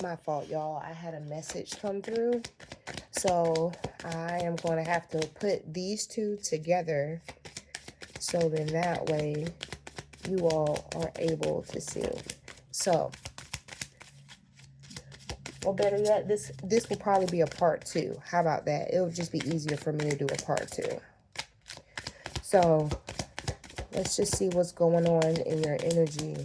My fault, y'all. I had a message come through. So I am going to have to put these two together so then that way you all are able to see. So, or better yet, this will probably be a part 2. How about that? It'll just be easier for me to do a part 2. So let's just see what's going on in your energy.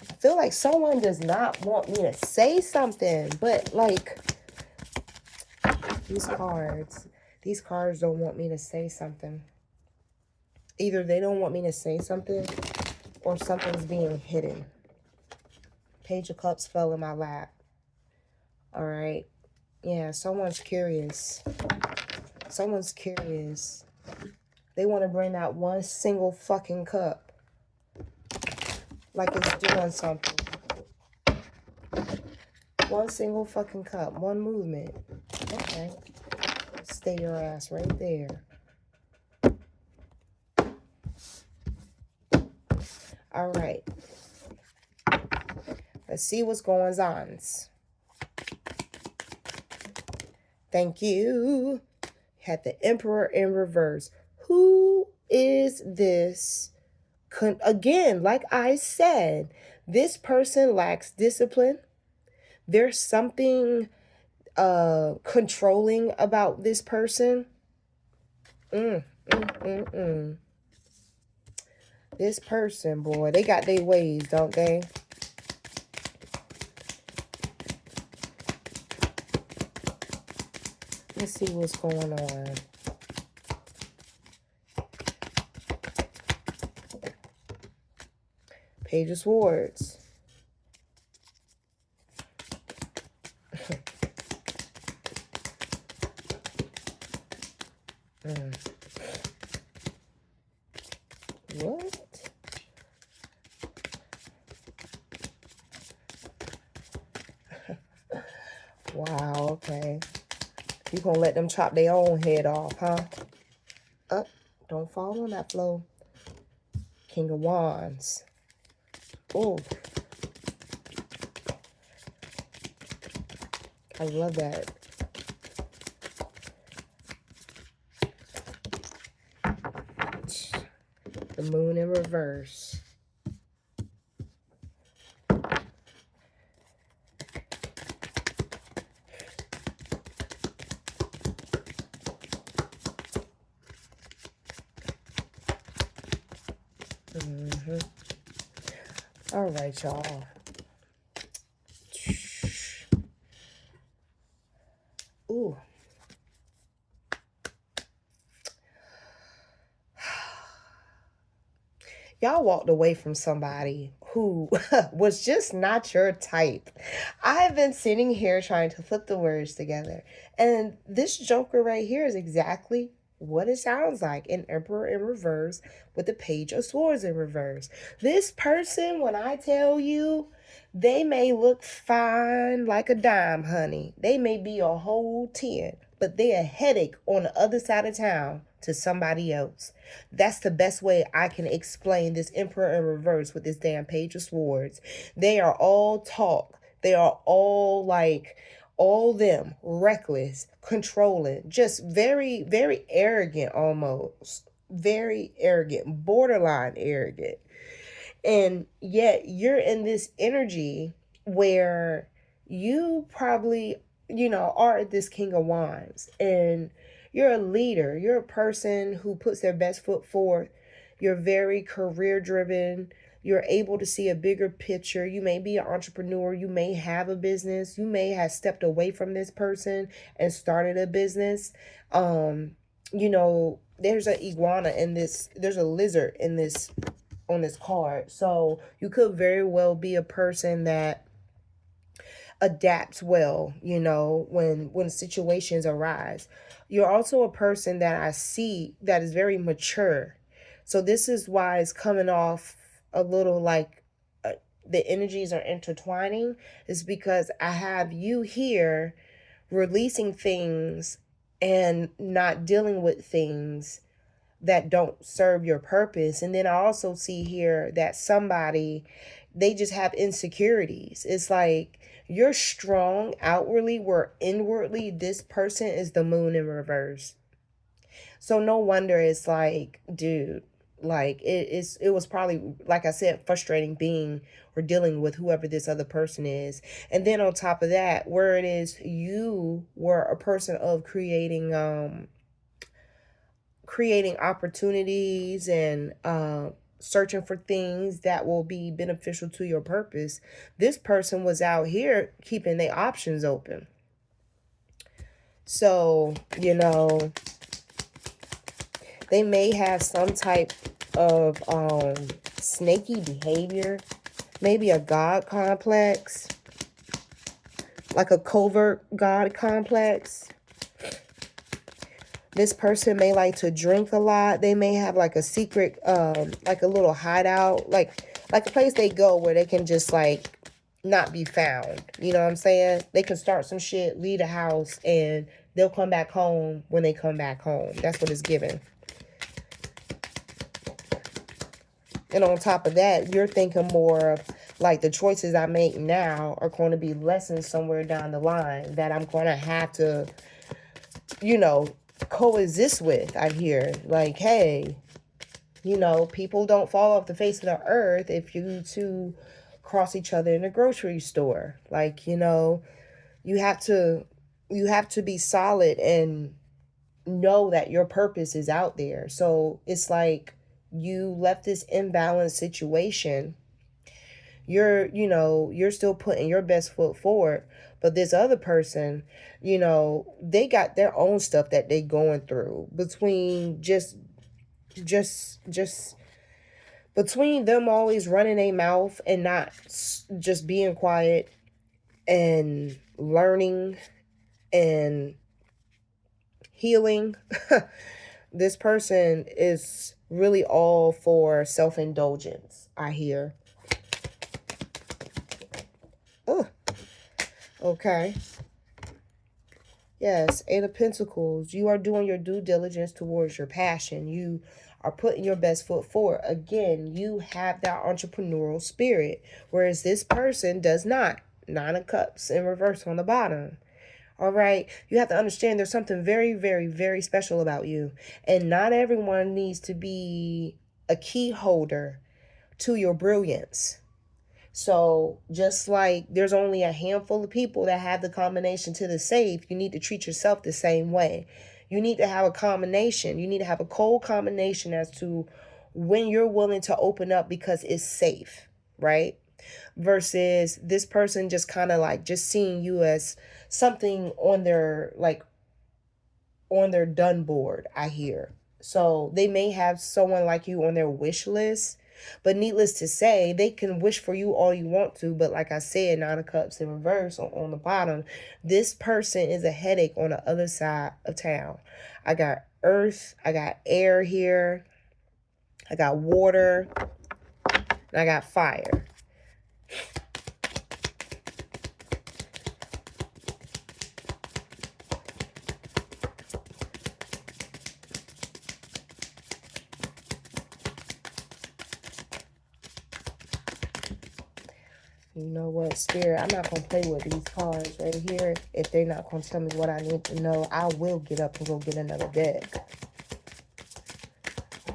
I feel like someone does not want me to say something, but like these cards don't want me to say something. Either they don't want me to say something or something's being hidden. Page of Cups fell in my lap. All right. Yeah, someone's curious. Someone's curious. They want to bring that one single fucking cup. Like it's doing something. One single fucking cup. One movement. Okay. Stay your ass right there. All right. Let's see what's going on. Thank you. Had the Emperor in reverse. Who is this? Again, like I said, this person lacks discipline. There's something controlling about this person. This person, boy, they got their ways, don't they? Let's see what's going on. Page of Swords. What? Wow, okay. You gonna let them chop their own head off, huh? Don't fall on that flow. King of Wands. Oh. I love that. The Moon in reverse. All right, y'all. Ooh. Y'all walked away from somebody who was just not your type. I've been sitting here trying to put the words together. And this Joker right here is exactly what it sounds like. An Emperor in reverse with the Page of Swords in reverse. This person, when I tell you, they may look fine like a dime, honey. They may be a whole 10, but they're a headache on the other side of town to somebody else. That's the best way I can explain this Emperor in reverse with this damn Page of Swords. They are all talk. They are all like, all them, reckless, controlling, just very, very arrogant almost. Very arrogant, borderline arrogant. And yet you're in this energy where you probably, are this King of Wands. And you're a leader. You're a person who puts their best foot forth. You're very career driven. You're able to see a bigger picture. You may be an entrepreneur. You may have a business. You may have stepped away from this person and started a business. There's an iguana in this. There's a lizard in this on this card. So you could very well be a person that adapts well, when situations arise. You're also a person that I see that is very mature. So this is why it's coming off a little like the energies are intertwining, is because I have you here releasing things and not dealing with things that don't serve your purpose. And then I also see here that somebody they just have insecurities. It's like you're strong outwardly, where inwardly this person is the moon in reverse. So no wonder it's like, dude, like it was probably, like I said, frustrating being or dealing with whoever this other person is. And then on top of that, where it is you were a person of creating opportunities and searching for things that will be beneficial to your purpose. This person was out here keeping their options open. So, they may have some type of snaky behavior, maybe a God complex, like a covert God complex. This person may like to drink a lot. They may have like a secret, like a little hideout, like a place they go where they can just like not be found. You know what I'm saying? They can start some shit, leave the house, and they'll come back home when they come back home. That's what it's given. And on top of that, you're thinking more of like the choices I make now are going to be lessons somewhere down the line that I'm going to have to, coexist with. I hear like, hey, people don't fall off the face of the earth if you two cross each other in a grocery store. Like, you have to be solid and know that your purpose is out there. So it's like you left this imbalanced situation. You're still putting your best foot forward, but this other person, they got their own stuff that they going through between just between them always running their mouth and not just being quiet and learning and healing. This person is really all for self-indulgence, I hear. Oh, okay. Yes, Eight of Pentacles. You are doing your due diligence towards your passion. You are putting your best foot forward. Again, you have that entrepreneurial spirit, whereas this person does not. Nine of Cups in reverse on the bottom. All right. You have to understand there's something very, very, very special about you. And not everyone needs to be a key holder to your brilliance. So just like there's only a handful of people that have the combination to the safe, you need to treat yourself the same way. You need to have a combination. You need to have a cold combination as to when you're willing to open up because it's safe, right? Versus this person just kind of like just seeing you as something on their done board, I hear. So they may have someone like you on their wish list, but needless to say, they can wish for you all you want to. But like I said, Nine of Cups in reverse on the bottom, this person is a headache on the other side of town. I got earth, I got air here, I got water, and I got fire. You know what, Spirit, I'm not going to play with these cards right here. If they're not going to tell me what I need to know, I will get up and go get another deck.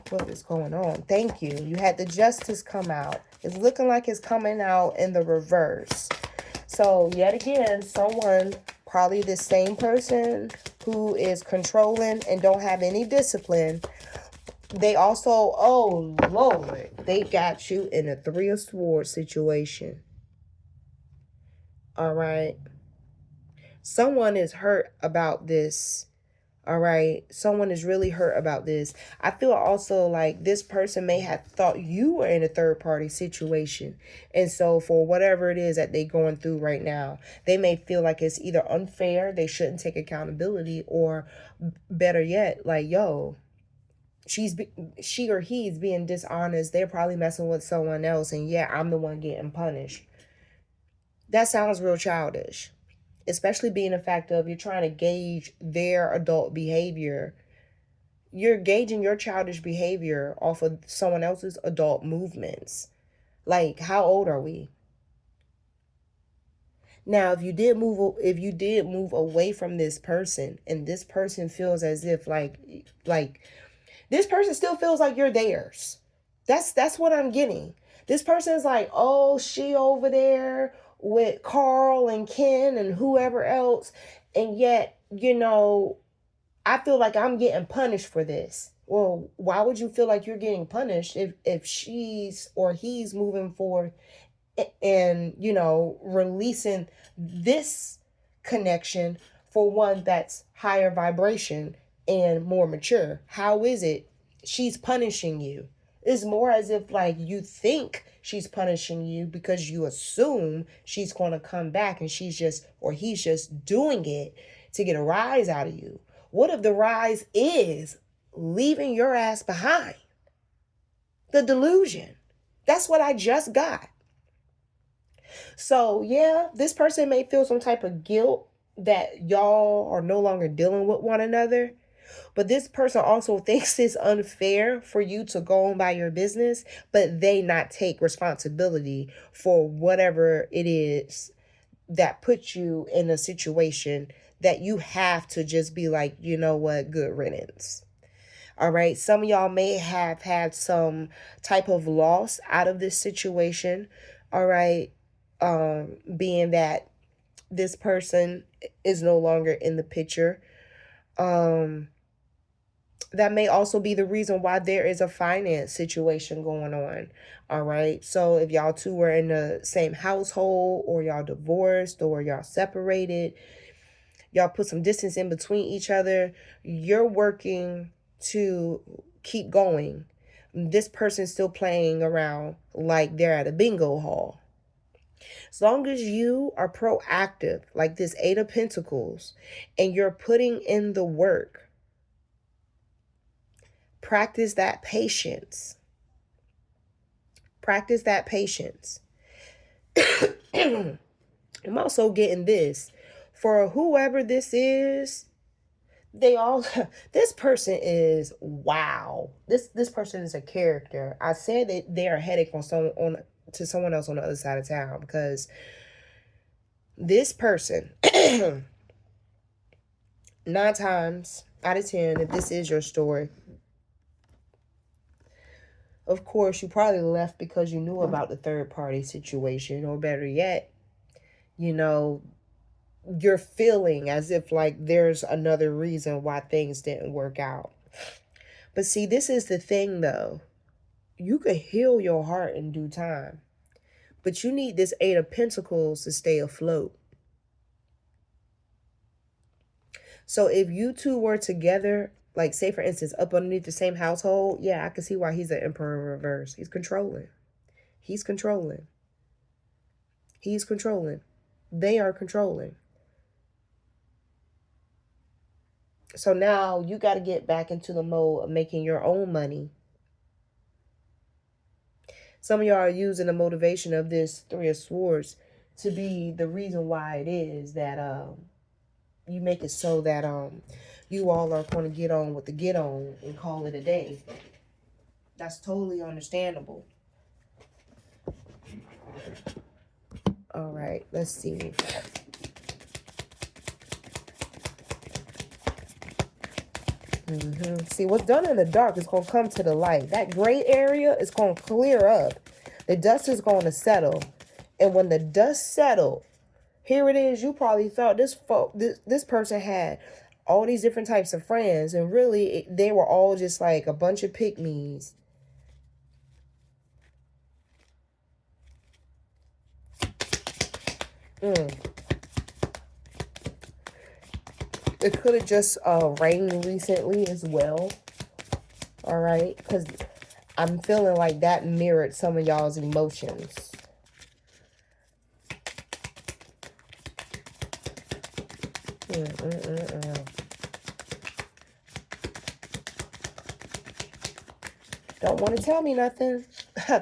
What is going on? Thank you. You had the Justice come out. It's looking like it's coming out in the reverse. So, yet again, someone, probably the same person who is controlling and don't have any discipline, they also, oh, Lord, they got you in a Three of Swords situation. All right. Someone is hurt about this. All right. Someone is really hurt about this. I feel also like this person may have thought you were in a third party situation. And so for whatever it is that they're going through right now, they may feel like it's either unfair, they shouldn't take accountability, or better yet, like, yo, she or he's being dishonest. They're probably messing with someone else. And yeah, I'm the one getting punished. That sounds real childish, especially being the fact of you're trying to gauge their adult behavior. You're gauging your childish behavior off of someone else's adult movements. Like, how old are we? Now, if you did move away from this person, and this person feels as if like this person still feels like you're theirs. That's what I'm getting. This person is like, oh, she over there with Carl and Ken and whoever else, and yet, I feel like I'm getting punished for this. Well, why would you feel like you're getting punished if she's or he's moving forward and, releasing this connection for one that's higher vibration and more mature? How is it she's punishing you? It's more as if like you think she's punishing you because you assume she's going to come back and she's just or he's just doing it to get a rise out of you. What if the rise is leaving your ass behind? The delusion. That's what I just got. So, yeah, this person may feel some type of guilt that y'all are no longer dealing with one another. But this person also thinks it's unfair for you to go on by your business, but they not take responsibility for whatever it is that puts you in a situation that you have to just be like, you know what, good riddance. All right. Some of y'all may have had some type of loss out of this situation. All right. Being that this person is no longer in the picture. That may also be the reason why there is a finance situation going on. All right. So if y'all two were in the same household, or y'all divorced, or y'all separated, y'all put some distance in between each other, you're working to keep going. This person's still playing around like they're at a bingo hall. As long as you are proactive, like this Eight of Pentacles, and you're putting in the work, practice that patience. Practice that patience. I'm also getting this. For whoever this is, this person is wow. This person is a character. I said that they are a headache to someone else on the other side of town, because this person 9 times out of 10, if this is your story, of course, you probably left because you knew about the third party situation, or better yet, you're feeling as if like there's another reason why things didn't work out. But see, this is the thing though. You could heal your heart in due time, but you need this Eight of Pentacles to stay afloat. So if you two were together, like say for instance, up underneath the same household, yeah, I can see why he's the Emperor in reverse. He's controlling. He's controlling. He's controlling. They are controlling. So now you got to get back into the mode of making your own money. Some of y'all are using the motivation of this Three of Swords to be the reason why it is that you make it so that you all are going to get on with the get on and call it a day. That's totally understandable. All right, let's see. See, what's done in the dark is going to come to the light. That gray area is going to clear up. The dust is going to settle. And when the dust settled, here it is. You probably thought this person had all these different types of friends. And really, they were all just like a bunch of pick-me's. It could have just rained recently as well. All right. Because I'm feeling like that mirrored some of y'all's emotions. Don't want to tell me nothing.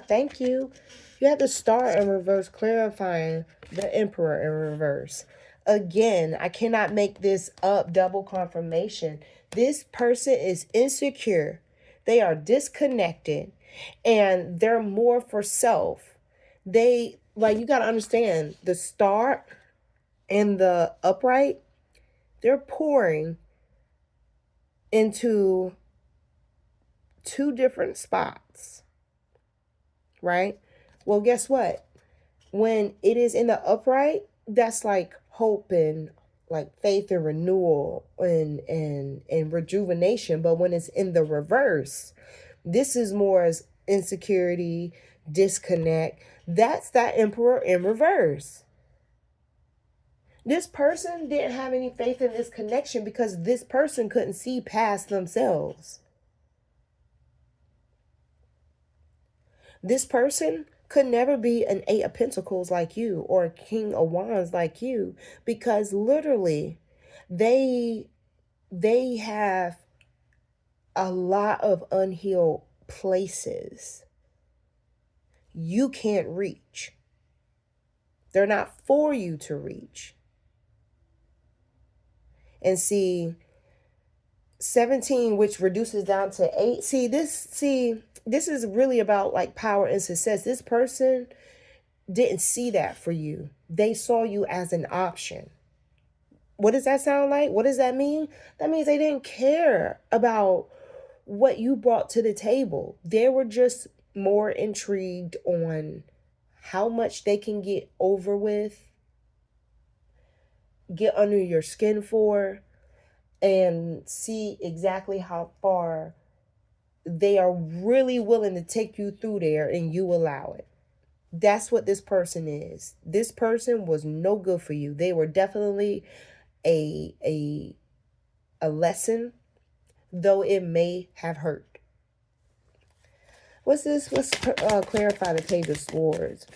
Thank you. You have the Star in reverse, clarifying the Emperor in reverse. Again, I cannot make this up. Double confirmation. This person is insecure. They are disconnected. And they're more for self. They, like, you got to understand the star and the upright, they're pouring into two different spots, right? Well, guess what? When it is in the upright, that's like hope and like faith and renewal and rejuvenation. But when it's in the reverse, this is more as insecurity, disconnect. That's that emperor in reverse. This person didn't have any faith in this connection because this person couldn't see past themselves. This person could never be an Eight of Pentacles like you or a King of Wands like you, because literally they have a lot of unhealed places you can't reach. They're not for you to reach. And see, 17, which reduces down to 8. This is really about like power and success. This person didn't see that for you. They saw you as an option. What does that sound like? What does that mean? That means they didn't care about what you brought to the table. They were just more intrigued on how much they can get over with, get under your skin for, and see exactly how far they are really willing to take you through there and you allow it. That's what this person is. This person was no good for you. They were definitely a lesson, though it may have hurt. What's this? Let's clarify the Page of Swords.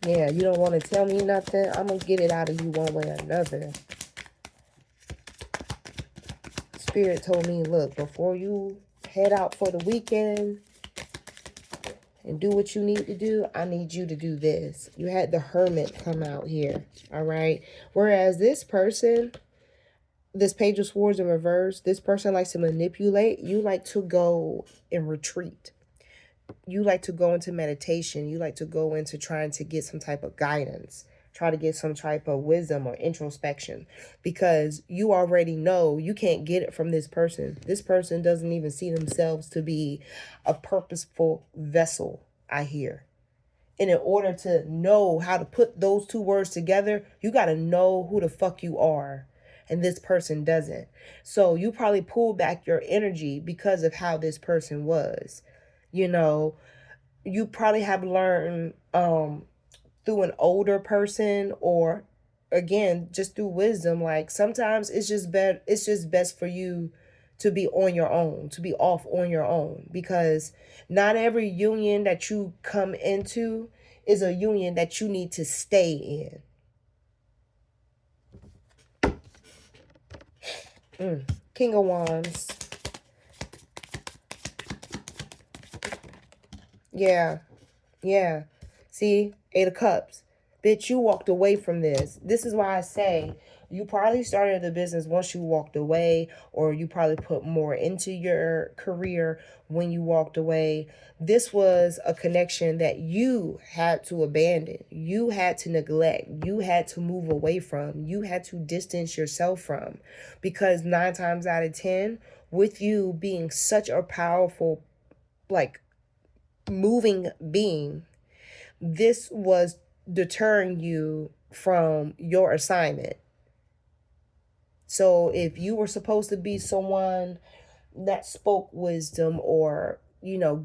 Yeah, you don't want to tell me nothing. I'm going to get it out of you one way or another. Spirit told me, look, before you head out for the weekend and do what you need to do, I need you to do this. You had the Hermit come out here, all right? Whereas this person, this Page of Swords in reverse, this person likes to manipulate. You like to go and retreat. You like to go into meditation. You like to go into trying to get some type of guidance. Try to get some type of wisdom or introspection, because you already know you can't get it from this person. This person doesn't even see themselves to be a purposeful vessel, I hear. And in order to know how to put those two words together, you got to know who the fuck you are. And this person doesn't. So you probably pull back your energy because of how this person was. You know, you probably have learned through an older person, or again just through wisdom, like sometimes it's just best for you to be on your own, to be off on your own, because not every union that you come into is a union that you need to stay in. King of Wands. Yeah. See, Eight of Cups. Bitch, you walked away from this. This is why I say you probably started the business once you walked away, or you probably put more into your career when you walked away. This was a connection that you had to abandon. You had to neglect. You had to move away from. You had to distance yourself from, because 9 times out of 10, with you being such a powerful, like, moving being, this was deterring you from your assignment. So if you were supposed to be someone that spoke wisdom, or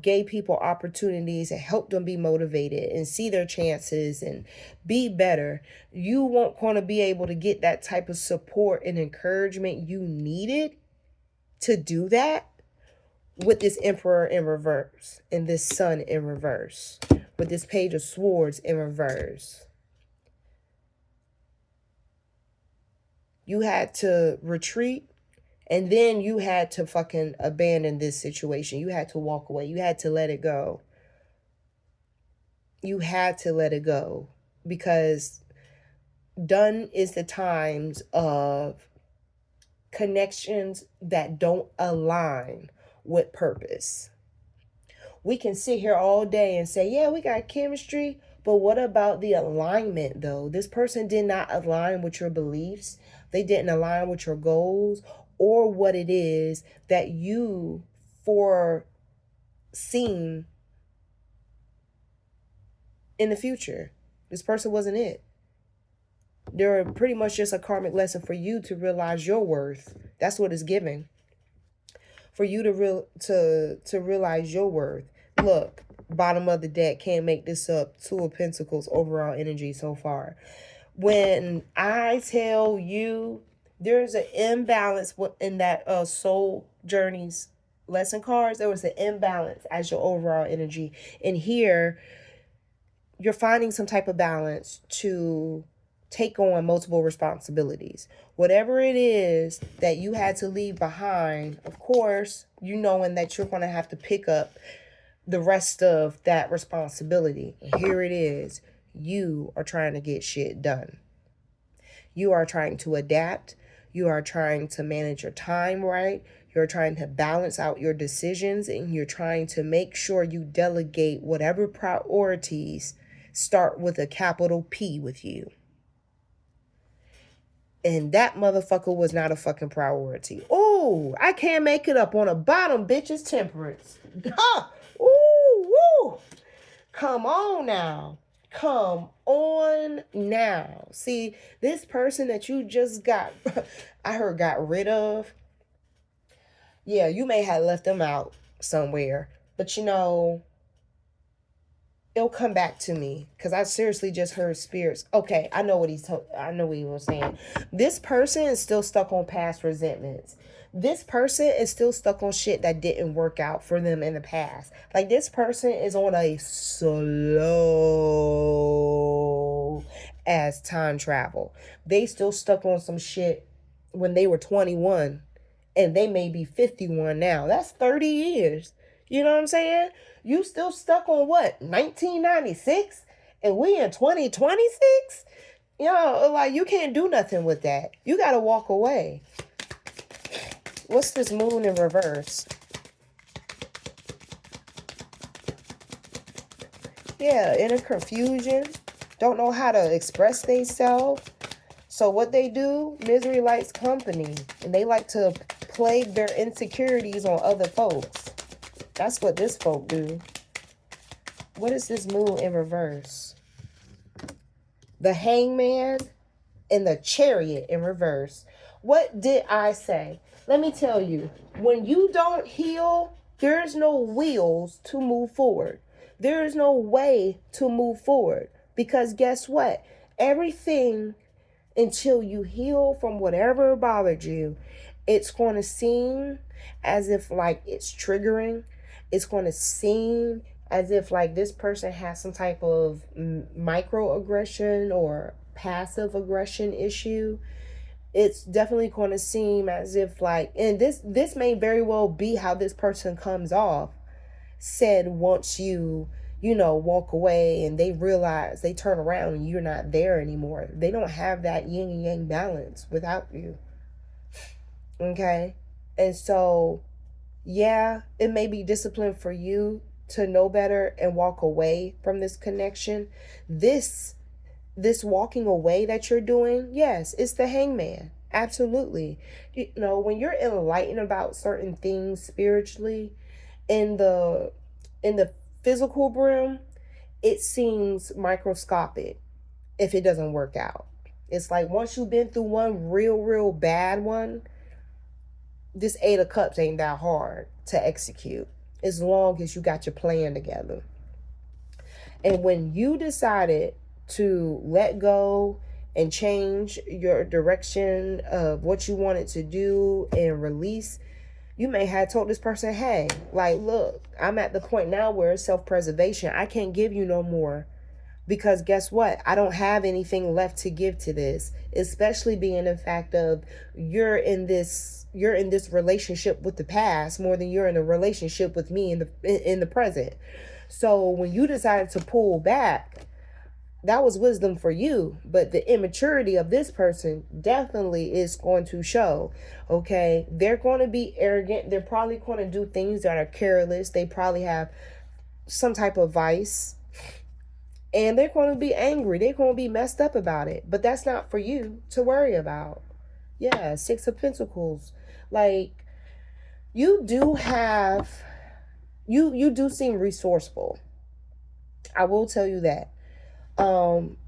gave people opportunities and helped them be motivated and see their chances and be better, you won't going to be able to get that type of support and encouragement you needed to do that with this Emperor in reverse and this Sun in reverse, with this Page of Swords in reverse. You had to retreat, and then you had to fucking abandon this situation. You had to walk away. You had to let it go. You had to let it go, because done is the times of connections that don't align with purpose. We can sit here all day and say, yeah, we got chemistry. But what about the alignment, though? This person did not align with your beliefs. They didn't align with your goals or what it is that you foreseen in the future. This person wasn't it. They're pretty much just a karmic lesson for you to realize your worth. That's what it's giving. For you to realize your worth. Look, bottom of the deck, can't make this up. Two of Pentacles, overall energy so far. When I tell you there's an imbalance in that soul journeys lesson cards, there was an imbalance as your overall energy. And here, you're finding some type of balance to take on multiple responsibilities. Whatever it is that you had to leave behind, of course, you knowing that you're going to have to pick up the rest of that responsibility. And here it is. You are trying to get shit done. You are trying to adapt. You are trying to manage your time right. You're trying to balance out your decisions, and you're trying to make sure you delegate whatever priorities start with a capital P with you. And that motherfucker was not a fucking priority. Oh, I can't make it up on a bottom, bitches. Temperance. Ha! Ooh, woo! Come on now. Come on now. See, this person that you just got, I heard got rid of. Yeah, you may have left them out somewhere. But you know, it'll come back to me because I seriously just heard spirits. Okay, I know what I know what he was saying. This person is still stuck on past resentments. This person is still stuck on shit that didn't work out for them in the past. Like, this person is on a slow as time travel. They still stuck on some shit when they were 21 and they may be 51 now. That's 30 years. You know what I'm saying? You still stuck on what? 1996? And we in 2026? You know, like, you can't do nothing with that. You got to walk away. What's this moon in reverse? Yeah, inner confusion. Don't know how to express themselves. So what they do, misery likes company. And they like to play their insecurities on other folks. That's what this folk do. What is this moon in reverse? The Hangman and the Chariot in reverse. What did I say? Let me tell you, when you don't heal, there's no wheels to move forward. There is no way to move forward. Because guess what? Everything, until you heal from whatever bothered you, it's going to seem as if like it's triggering. It's going to seem as if like this person has some type of microaggression or passive aggression issue. It's definitely going to seem as if like, and this may very well be how this person comes off, said once you know, walk away and they realize, they turn around and you're not there anymore. They don't have that yin and yang balance without you. Okay? And so, yeah, it may be discipline for you to know better and walk away from this connection. This walking away that you're doing, yes, it's the Hangman. Absolutely. You know, when you're enlightened about certain things spiritually, in the physical realm, it seems microscopic if it doesn't work out. It's like once you've been through one real bad one, this 8 of Cups ain't that hard to execute as long as you got your plan together. And when you decided to let go and change your direction of what you wanted to do and release, you may have told this person, hey, like, look, I'm at the point now where it's self-preservation. I can't give you no more because guess what? I don't have anything left to give to this, especially being the fact of you're in this relationship with the past more than you're in a relationship with me in the present. So when you decided to pull back, that was wisdom for you, but the immaturity of this person definitely is going to show. Okay, they're going to be arrogant. They're probably going to do things that are careless. They probably have some type of vice, and they're going to be angry. They're going to be messed up about it. But that's not for you to worry about. Yeah, Six of Pentacles. Like, you do have, you do seem resourceful. I will tell you that.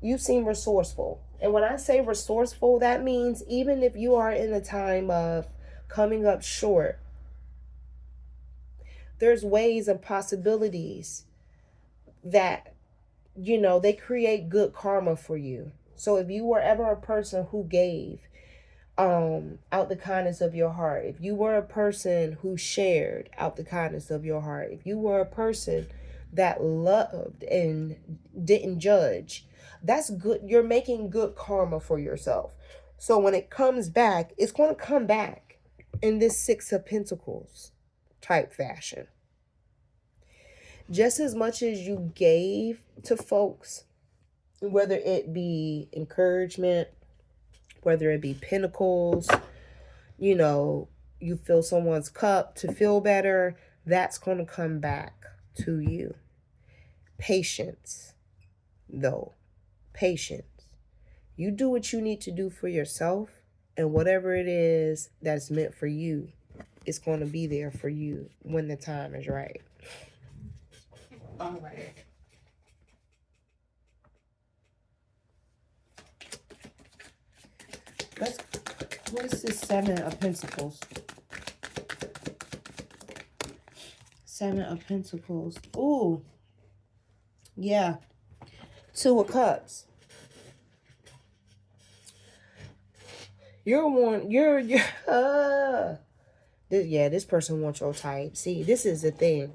You seem resourceful. And when I say resourceful, that means even if you are in a time of coming up short, there's ways and possibilities that, they create good karma for you. So if you were ever a person who gave out the kindness of your heart, if you were a person who shared out the kindness of your heart, if you were a person that loved and didn't judge, that's good. You're making good karma for yourself. So when it comes back, it's going to come back in this Six of Pentacles type fashion. Just as much as you gave to folks, whether it be encouragement, whether it be pentacles, you fill someone's cup to feel better, that's going to come back to you. Patience, though. Patience. You do what you need to do for yourself, and whatever it is that's meant for you, it's going to be there for you when the time is right. All right. What is this Seven of Pentacles? Seven of Pentacles. Ooh. Yeah. Two of Cups. This person wants your type. See, this is the thing.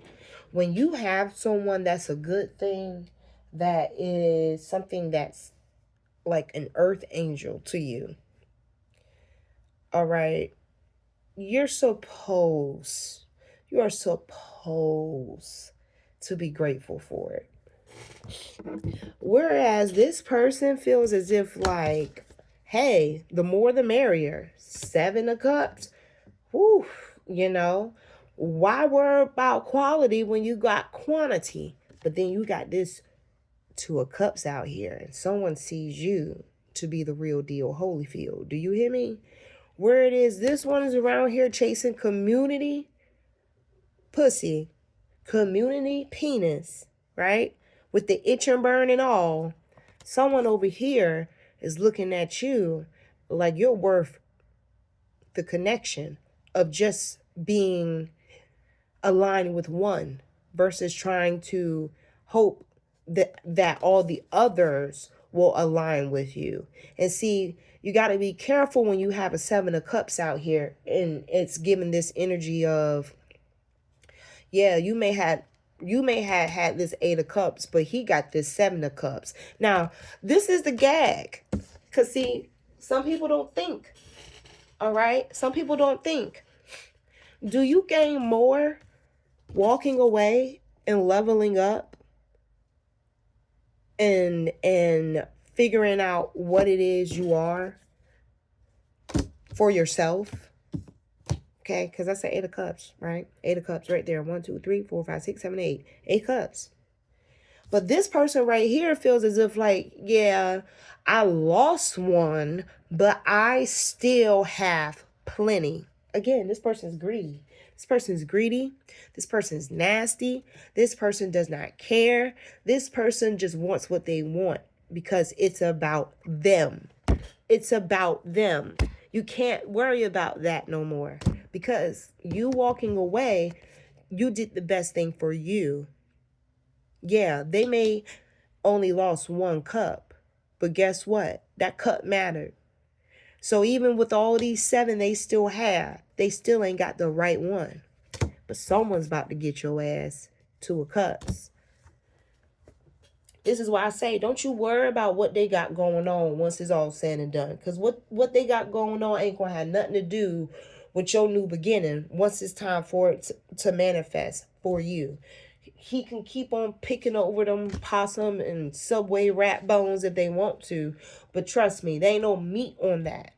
When you have someone that's a good thing, that is something that's like an earth angel to you, all right, you are supposed to be grateful for it. Whereas this person feels as if like, hey, the more the merrier. Seven of Cups. Whew, why worry about quality when you got quantity? But then you got this Two of Cups out here, and someone sees you to be the real deal, Holyfield. Do you hear me? Where it is, this one is around here chasing community pussy, community penis, right? With the itch and burn and all. Someone over here is looking at you like you're worth the connection of just being aligned with one, versus trying to hope that all the others will align with you. And see, you got to be careful when you have a Seven of Cups out here, and it's giving this energy of, yeah, you may have had this Eight of Cups, but he got this Seven of Cups. Now, this is the gag. Because, see, some people don't think. All right? Some people don't think. Do you gain more walking away and leveling up and figuring out what it is you are for yourself? Okay, because that's the Eight of Cups, right? Eight of Cups right there. 1, 2, 3, 4, 5, 6, 7, 8. 8 cups. But this person right here feels as if like, yeah, I lost one, but I still have plenty. Again, this person's greedy. This person's greedy. This person's nasty. This person does not care. This person just wants what they want because it's about them. It's about them. You can't worry about that no more, because you walking away, you did the best thing for you. Yeah, they may only lost one cup, but guess what? That cup mattered. So even with all these 7 they still have, they still ain't got the right one. But someone's about to get your ass Two of Cups. This is why I say, don't you worry about what they got going on once it's all said and done. Because what they got going on ain't going to have nothing to do with your new beginning once it's time for it to manifest for you. He can keep on picking over them possum and Subway rat bones if they want to. But trust me, there ain't no meat on that.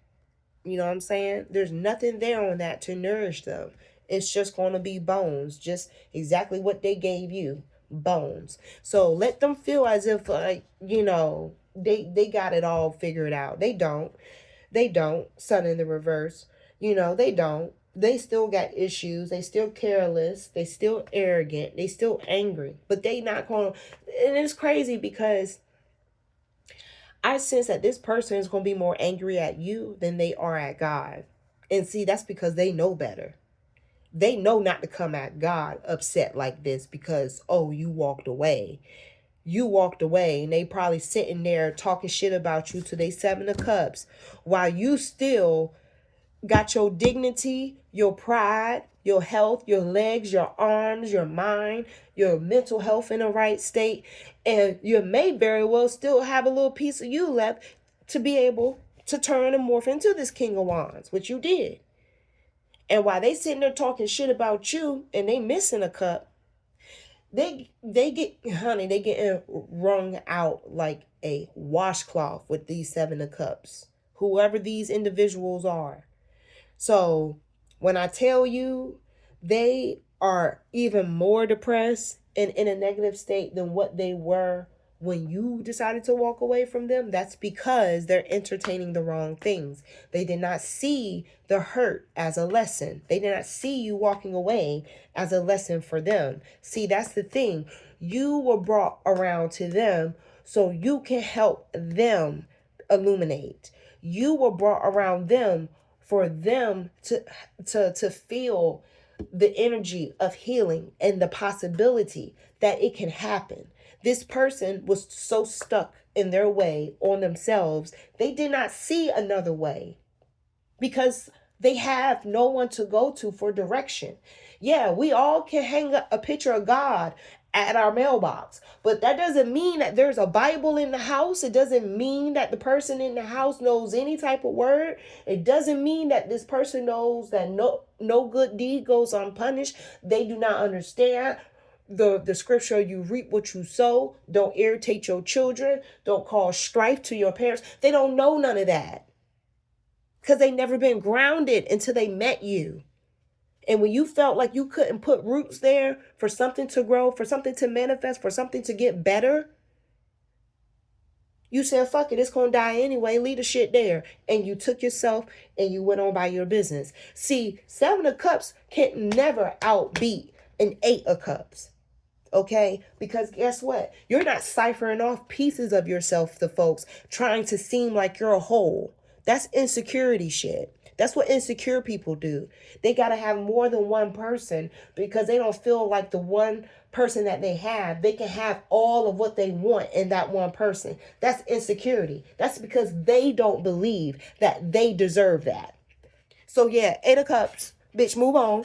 You know what I'm saying? There's nothing there on that to nourish them. It's just going to be bones. Just exactly what they gave you. bones. So let them feel as if, they got it all figured out. They don't. They don't. Sun in the reverse. They don't. They still got issues. They still careless. They still arrogant. They still angry. But they not going to. And it's crazy because I sense that this person is going to be more angry at you than they are at God. And see, that's because they know better. They know not to come at God upset like this because, oh, you walked away. You walked away, and they probably sitting there talking shit about you till they 7 of Cups while you still got your dignity, your pride, your health, your legs, your arms, your mind, your mental health in the right state. And you may very well still have a little piece of you left to be able to turn and morph into this King of Wands, which you did. And while they sitting there talking shit about you and they missing a cup, they getting wrung out like a washcloth with these 7 of Cups, whoever these individuals are. So when I tell you they are even more depressed and in a negative state than what they were when you decided to walk away from them, that's because they're entertaining the wrong things. They did not see the hurt as a lesson. They did not see you walking away as a lesson for them. See, that's the thing. You were brought around to them so you can help them illuminate. You were brought around them for them to feel the energy of healing and the possibility that it can happen. This person was so stuck in their way on themselves, they did not see another way because they have no one to go to for direction. Yeah, we all can hang a picture of God at our mailbox, but that doesn't mean that there's a Bible in the house. It doesn't mean that the person in the house knows any type of word. It doesn't mean that this person knows that no good deed goes unpunished. They do not understand the scripture, you reap what you sow. Don't irritate your children. Don't cause strife to your parents. They don't know none of that because they never been grounded until they met you. And when you felt like you couldn't put roots there for something to grow, for something to manifest, for something to get better, you said, fuck it, it's going to die anyway. Leave the shit there. And you took yourself and you went on by your business. See, 7 of Cups can never outbeat an 8 of Cups. Okay? Because guess what? You're not ciphering off pieces of yourself to folks trying to seem like you're a whole. That's insecurity shit. That's what insecure people do. They got to have more than one person because they don't feel like the one person that they can have all of what they want in that one person. That's insecurity. That's because they don't believe that they deserve that. So yeah, 8 of Cups, bitch, move on.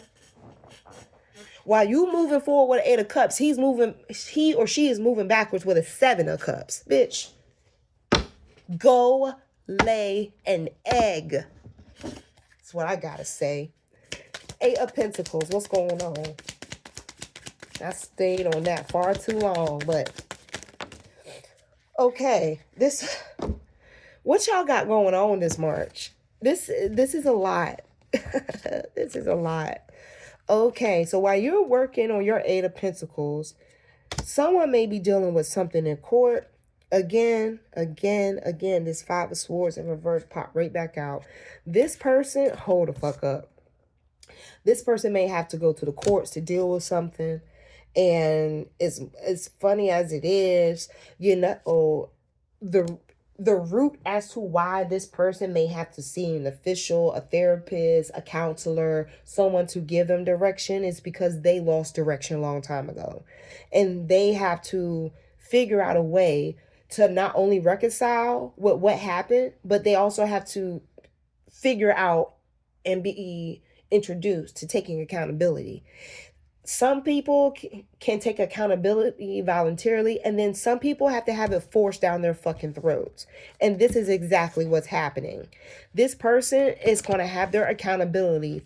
While you moving forward with 8 of Cups, he or she is moving backwards with a 7 of Cups. Bitch, go lay an egg. That's what I gotta say. 8 of Pentacles, what's going on? I stayed on that far too long, but okay. What y'all got going on this March? This is a lot. This is a lot. Okay, so while you're working on your 8 of Pentacles, someone may be dealing with something in court. Again, this 5 of Swords in reverse pop right back out. This person, hold the fuck up. This person may have to go to the courts to deal with something. And it's funny as it is, the root as to why this person may have to see an official, a therapist, a counselor, someone to give them direction is because they lost direction a long time ago. And they have to figure out a way to not only reconcile with what happened, but they also have to figure out and be introduced to taking accountability. Some people can take accountability voluntarily, and then some people have to have it forced down their fucking throats. And this is exactly what's happening. This person is going to have their accountability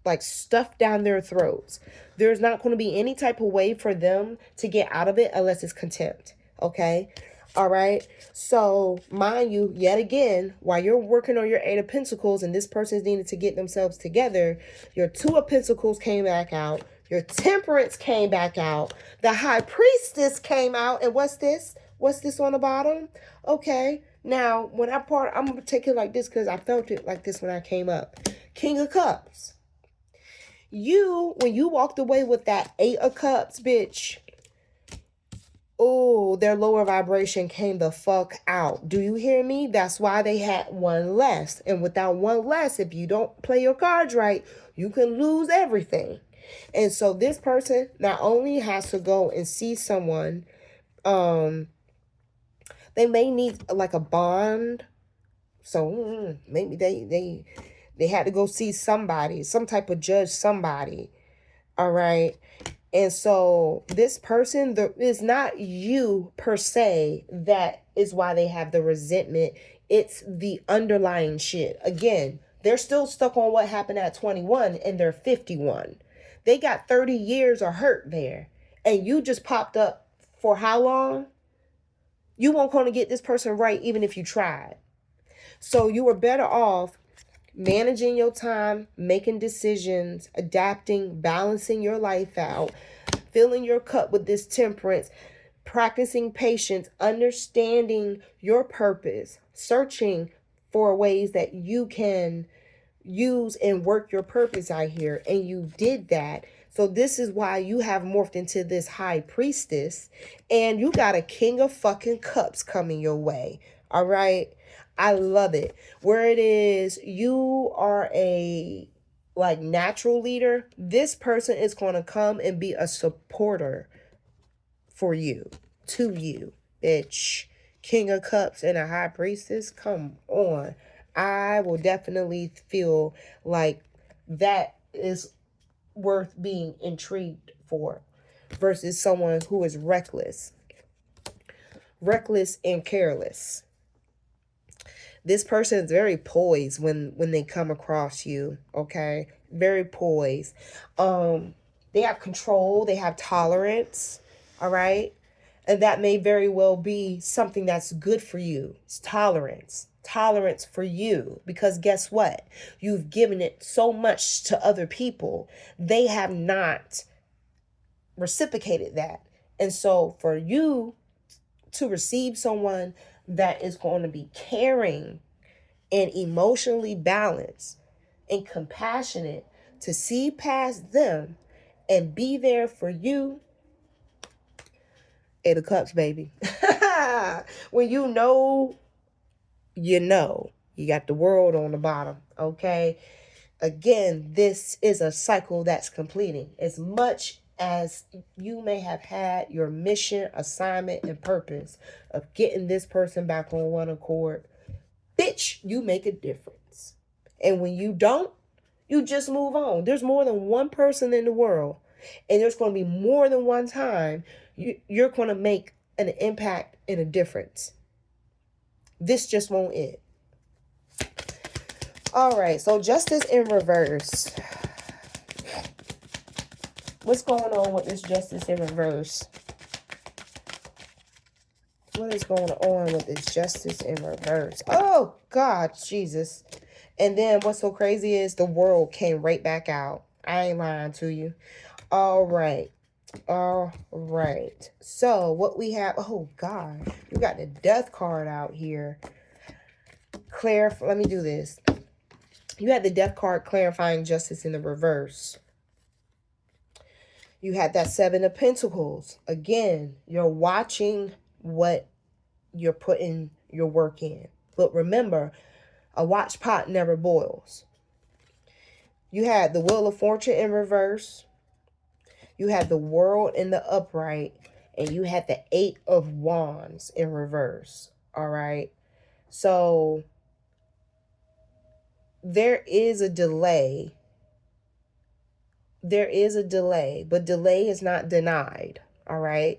like stuffed down their throats. There's not going to be any type of way for them to get out of it unless it's contempt. Okay? All right. So mind you, yet again, while you're working on your 8 of Pentacles and this person's needed to get themselves together, your 2 of Pentacles came back out. Your temperance came back out. The high priestess came out. And what's this? What's this on the bottom? Okay. Now, when I'm going to take it like this because I felt it like this when I came up. King of Cups. When you walked away with that 8 of Cups, bitch. Oh, their lower vibration came the fuck out. Do you hear me? That's why they had one less. And without one less, if you don't play your cards right, you can lose everything. And so this person not only has to go and see someone, they may need like a bond. So maybe they had to go see somebody, some type of judge, somebody. All right. And so this person, is not you per se. That is why they have the resentment. It's the underlying shit. Again, they're still stuck on what happened at 21 and they're 51. They got 30 years of hurt there. And you just popped up for how long? You won't going to get this person right even if you tried. So you were better off managing your time, making decisions, adapting, balancing your life out, filling your cup with this temperance, practicing patience, understanding your purpose, searching for ways that you can use and work your purpose out here. And you did that. So this is why you have morphed into this high priestess and you got a king of fucking cups coming your way. All right. I love it. Where it is, you are a natural leader. This person is going to come and be a supporter for you, to you, bitch. King of Cups and a high priestess. Come on. I will definitely feel like that is worth being intrigued for versus someone who is reckless and careless. This person is very poised when they come across you, okay? Very poised. They have control, they have tolerance, all right? And that may very well be something that's good for you. It's tolerance. Tolerance for you. Because guess what? You've given it so much to other people. They have not reciprocated that. And so for you to receive someone that is going to be caring and emotionally balanced and compassionate, to see past them and be there for you, 8 of Cups, baby. When you know, you got the world on the bottom, okay? Again, this is a cycle that's completing. As much as you may have had your mission, assignment, and purpose of getting this person back on one accord, bitch, you make a difference. And when you don't, you just move on. There's more than one person in the world, and there's going to be more than one time you're going to make an impact and a difference. This just won't it. All right, so justice in reverse. What's going on with this justice in reverse? What is going on with this justice in reverse? Oh, God, Jesus. And then what's so crazy is the world came right back out. I ain't lying to you. All right. So what we have, oh, God, we got the death card out here. Let me do this. You had the death card clarifying justice in the reverse. You had that 7 of Pentacles. Again, you're watching what you're putting your work in. But remember, a watch pot never boils. You had the Wheel of Fortune in reverse. You had the World in the upright. And you had the 8 of Wands in reverse. All right. So there is a delay. There is a delay, but delay is not denied. All right.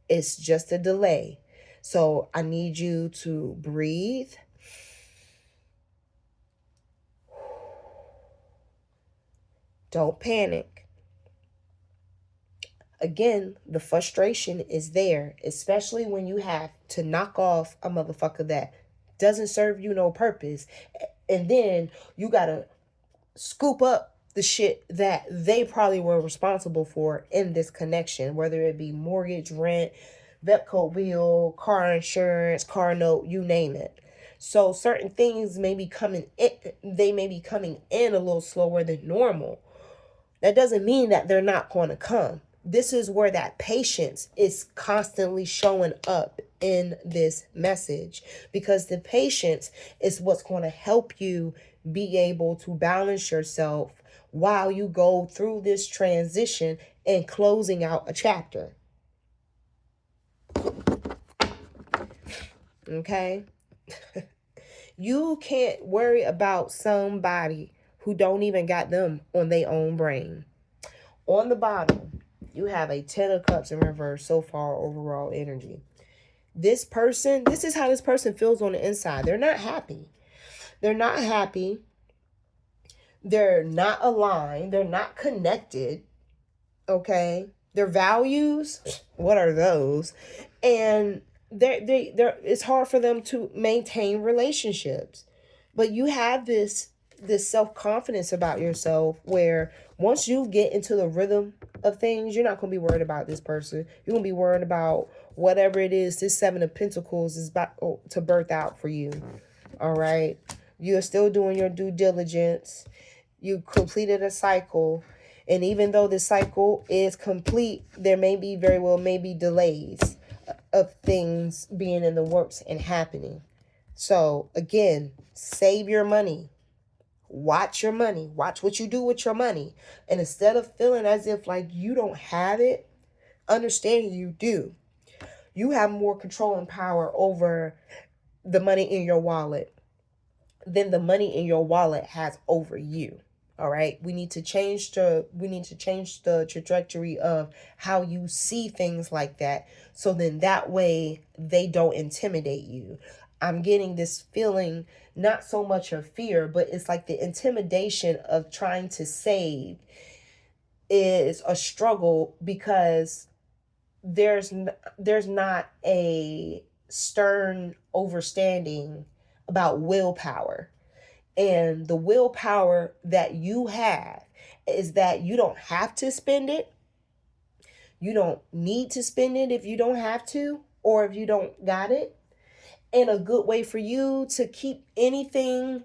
It's just a delay. So I need you to breathe. Don't panic. Again, the frustration is there, especially when you have to knock off a motherfucker that doesn't serve you no purpose. And then you got to scoop up the shit that they probably were responsible for in this connection, whether it be mortgage, rent, Vetco bill, car insurance, car note, you name it. So certain things may be coming in, they may be coming in a little slower than normal. That doesn't mean that they're not going to come. This is where that patience is constantly showing up in this message, because the patience is what's going to help you be able to balance yourself while you go through this transition and closing out a chapter. Okay? You can't worry about somebody who don't even got them on their own brain. On the bottom, you have a 10 of cups in reverse so far, overall energy. This person, this is how this person feels on the inside. They're not happy. They're not happy. They're not aligned. They're not connected. Okay? Their values, what are those? And they're it's hard for them to maintain relationships. But you have this self-confidence about yourself where once you get into the rhythm of things, you're not going to be worried about this person. You're going to be worried about whatever it is this 7 of Pentacles is about to birth out for you. All right? You're still doing your due diligence. You completed a cycle. And even though the cycle is complete, there may be delays of things being in the works and happening. So again, save your money. Watch your money. Watch what you do with your money. And instead of feeling as if like you don't have it, understand you do. You have more control and power over the money in your wallet than the money in your wallet has over you. All right. We need to change the trajectory of how you see things like that. So then that way they don't intimidate you. I'm getting this feeling, not so much of fear, but it's like the intimidation of trying to save is a struggle, because there's not a stern overstanding about willpower. And the willpower that you have is that you don't have to spend it. You don't need to spend it if you don't have to, or if you don't got it. And a good way for you to keep anything,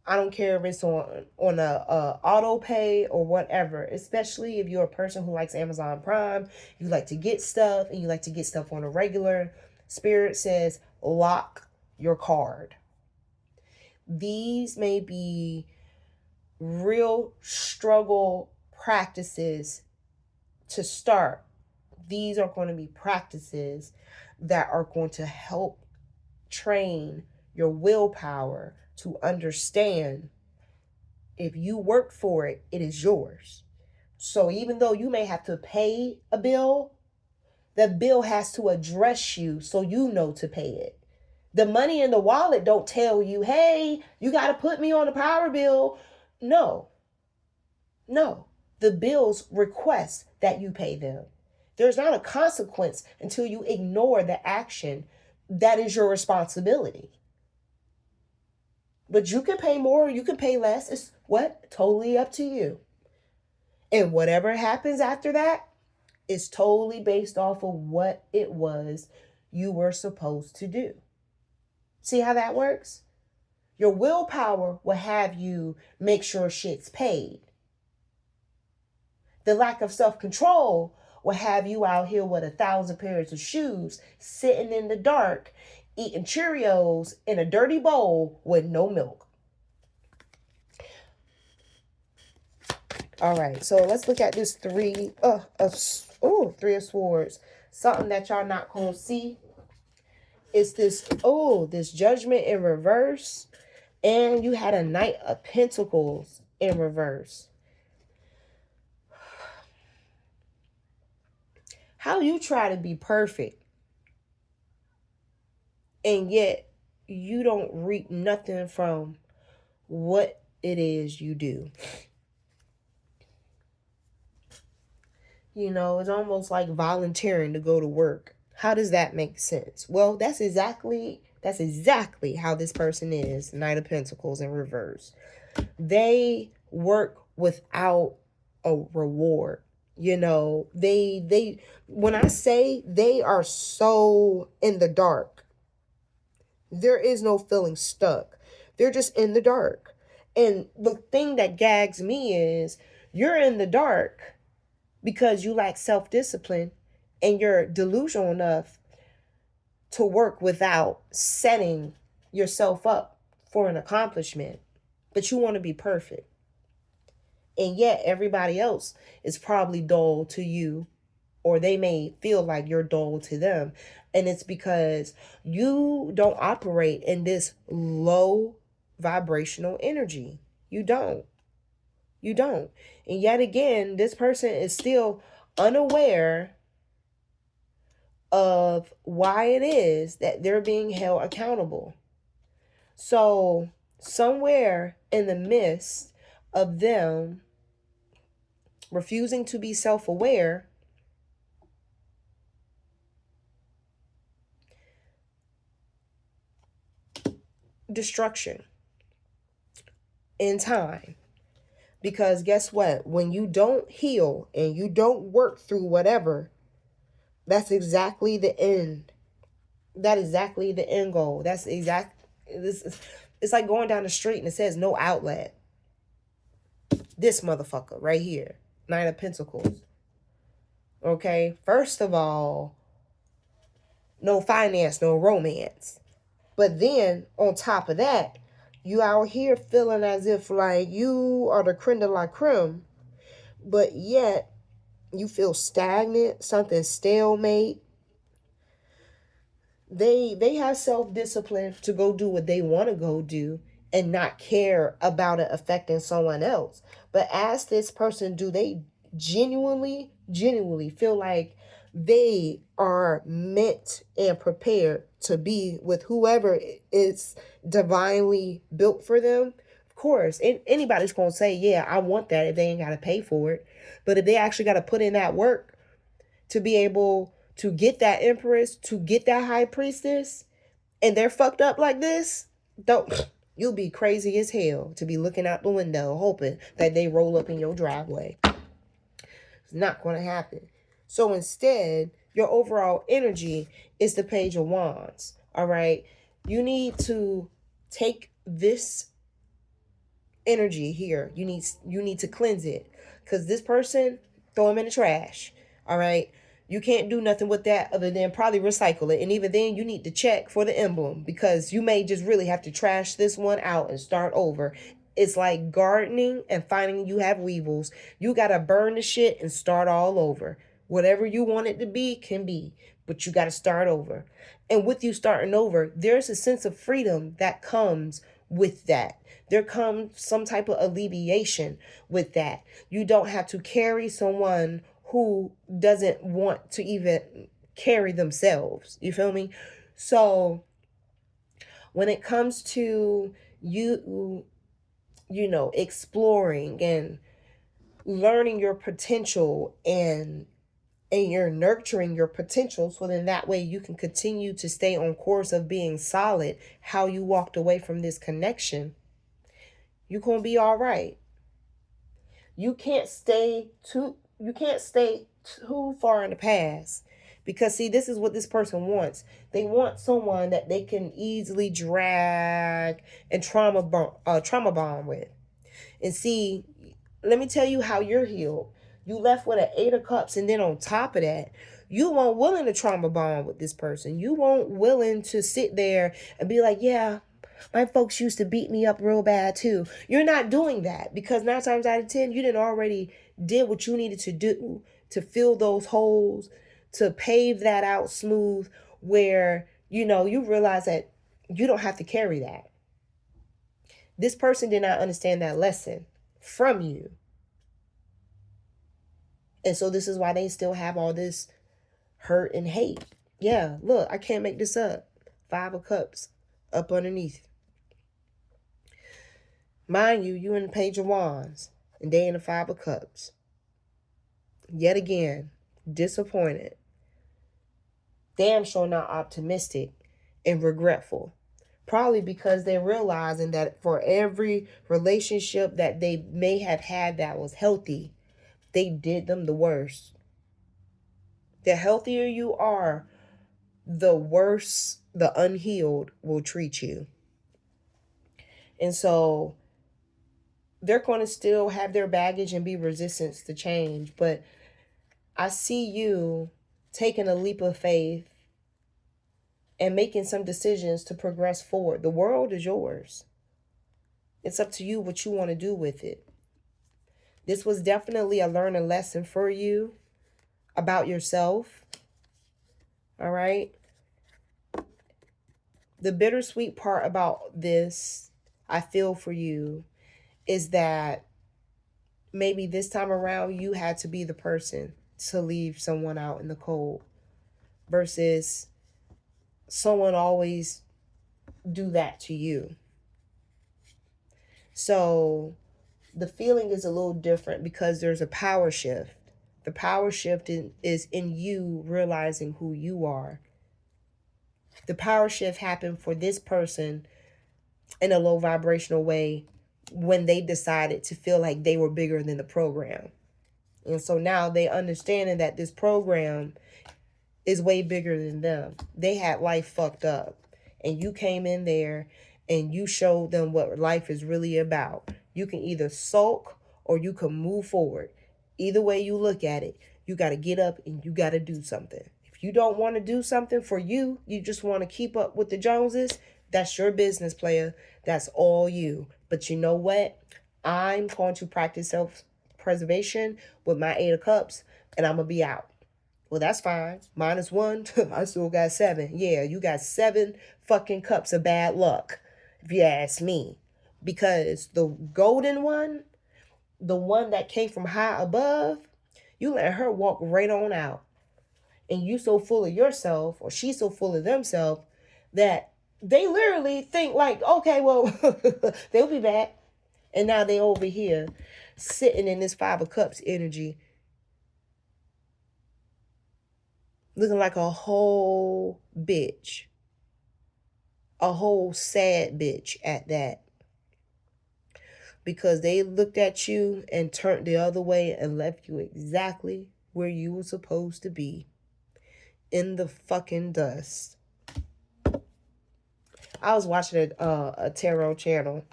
I don't care if it's on a auto pay or whatever, especially if you're a person who likes Amazon Prime, you like to get stuff and you like to get stuff on a regular. Spirit says lock your card. These may be real struggle practices to start. These are going to be practices that are going to help train your willpower to understand if you work for it, it is yours. So even though you may have to pay a bill, the bill has to address you so you know to pay it. The money in the wallet don't tell you, hey, you got to put me on a power bill. No. The bills request that you pay them. There's not a consequence until you ignore the action that is your responsibility. But you can pay more, you can pay less. It's totally up to you. And whatever happens after that is totally based off of what it was you were supposed to do. See how that works? Your willpower will have you make sure shit's paid. The lack of self-control will have you out here with 1,000 pairs of shoes, sitting in the dark, eating Cheerios in a dirty bowl with no milk. All right, so let's look at this Three of Swords. Something that y'all not gonna see is this Judgment in reverse, and you had a Knight of Pentacles in reverse. How you try to be perfect and yet you don't reap nothing from what it is you do. You know, it's almost like volunteering to go to work. How does that make sense? Well, that's exactly how this person is. Knight of Pentacles in reverse. They work without a reward. You know, they when I say they are so in the dark, there is no feeling stuck. They're just in the dark. And the thing that gags me is you're in the dark because you lack self-discipline and you're delusional enough to work without setting yourself up for an accomplishment. But you want to be perfect. And yet everybody else is probably dull to you, or they may feel like you're dull to them. And it's because you don't operate in this low vibrational energy. You don't. You don't. And yet again, this person is still unaware of why it is that they're being held accountable. So, somewhere in the midst of them refusing to be self aware, destruction in time. Because guess what? When you don't heal and you don't work through whatever, that's exactly the end. That is exactly the end goal. It's like going down the street and it says no outlet. This motherfucker right here. Nine of Pentacles. Okay? First of all, no finance, no romance. But then on top of that, you out here feeling as if like you are the creme de la creme, but yet you feel stagnant, something stalemate. They have self-discipline to go do what they want to go do and not care about it affecting someone else. But ask this person, do they genuinely feel like they are meant and prepared to be with whoever is divinely built for them? Of course, anybody's going to say, yeah, I want that if they ain't got to pay for it. But if they actually got to put in that work to be able to get that empress, to get that high priestess, and they're fucked up like this, don't you'll be crazy as hell to be looking out the window hoping that they roll up in your driveway. It's not going to happen. So instead, your overall energy is the Page of Wands. All right. You need to take this energy here. You need to cleanse it. Because this person, throw them in the trash. All right. You can't do nothing with that other than probably recycle it. And even then, you need to check for the emblem because you may just really have to trash this one out and start over. It's like gardening and finding you have weevils. You got to burn the shit and start all over. Whatever you want it to be can be, but you got to start over. And with you starting over, there's a sense of freedom that comes with that. There comes some type of alleviation with that. You don't have to carry someone who doesn't want to even carry themselves. You feel me? So when it comes to you know, exploring and learning your potential and you're nurturing your potential, so then that way you can continue to stay on course of being solid how you walked away from this connection, you're going to be all right. You can't stay too far in the past, because see, this is what this person wants. They want someone that they can easily drag and trauma bond with. And see, let me tell you how you're healed. You left with an 8 of Cups, and then on top of that, you weren't willing to trauma bond with this person. You weren't willing to sit there and be like, yeah, my folks used to beat me up real bad too. You're not doing that because 9 times out of 10, you didn't already did what you needed to do to fill those holes, to pave that out smooth, where, you know, you realize that you don't have to carry that. This person did not understand that lesson from you. And so this is why they still have all this hurt and hate. Yeah, look, I can't make this up. 5 of Cups up underneath. Mind you, you in the Page of Wands and they in the 5 of Cups. Yet again, disappointed. Damn sure not optimistic and regretful. Probably because they're realizing that for every relationship that they may have had that was healthy, they did them the worst. The healthier you are, the worse the unhealed will treat you. And so they're going to still have their baggage and be resistant to change. But I see you taking a leap of faith and making some decisions to progress forward. The world is yours. It's up to you what you want to do with it. This was definitely a learning lesson for you about yourself. All right. The bittersweet part about this, I feel for you, is that maybe this time around you had to be the person to leave someone out in the cold versus someone always do that to you. So the feeling is a little different because there's a power shift. The power shift is in you realizing who you are. The power shift happened for this person in a low vibrational way when they decided to feel like they were bigger than the program. And so now they understanding that this program is way bigger than them. They had life fucked up. And you came in there and you showed them what life is really about. You can either sulk or you can move forward. Either way you look at it, you got to get up and you got to do something. If you don't want to do something for you, you just want to keep up with the Joneses, that's your business, player. That's all you. But you know what? I'm going to practice self-preservation with my 8 of cups and I'm going to be out. Well, that's fine. -1. I still got 7. Yeah, you got 7 fucking cups of bad luck, if you ask me. Because the golden one, the one that came from high above, you let her walk right on out. And you so full of yourself, or she's so full of themselves, that they literally think like, okay, well, they'll be back. And now they over here sitting in this 5 of cups energy, looking like a whole bitch. A whole sad bitch at that. Because they looked at you and turned the other way and left you exactly where you were supposed to be. In the fucking dust. I was watching a tarot channel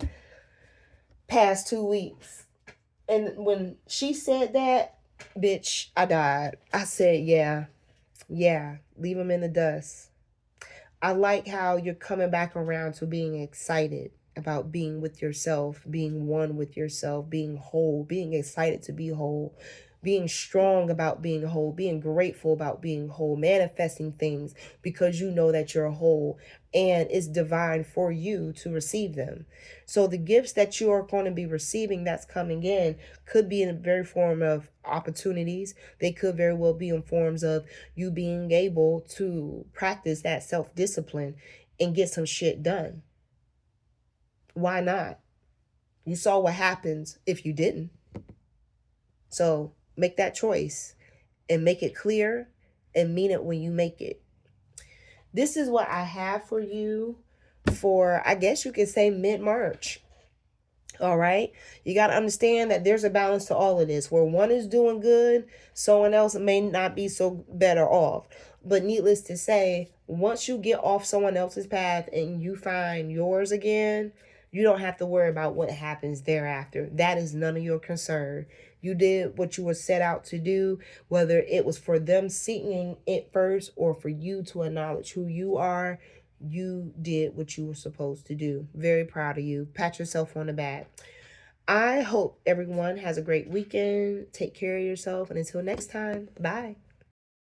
past 2 weeks. And when she said that, bitch, I died. I said, yeah, leave them in the dust. I like how you're coming back around to being excited about being with yourself, being one with yourself, being whole, being excited to be whole, being strong about being whole, being grateful about being whole, manifesting things because you know that you're whole and it's divine for you to receive them. So the gifts that you are going to be receiving that's coming in could be in the very form of opportunities. They could very well be in forms of you being able to practice that self-discipline and get some shit done. Why not? You saw what happens if you didn't. So make that choice and make it clear and mean it when you make it. This is what I have for you for, I guess you could say, mid-March. All right. You got to understand that there's a balance to all of this. Where one is doing good, someone else may not be so better off. But needless to say, once you get off someone else's path and you find yours again, you don't have to worry about what happens thereafter. That is none of your concern. You did what you were set out to do, whether it was for them seeking it first or for you to acknowledge who you are. You did what you were supposed to do. Very proud of you. Pat yourself on the back. I hope everyone has a great weekend. Take care of yourself. And until next time, bye.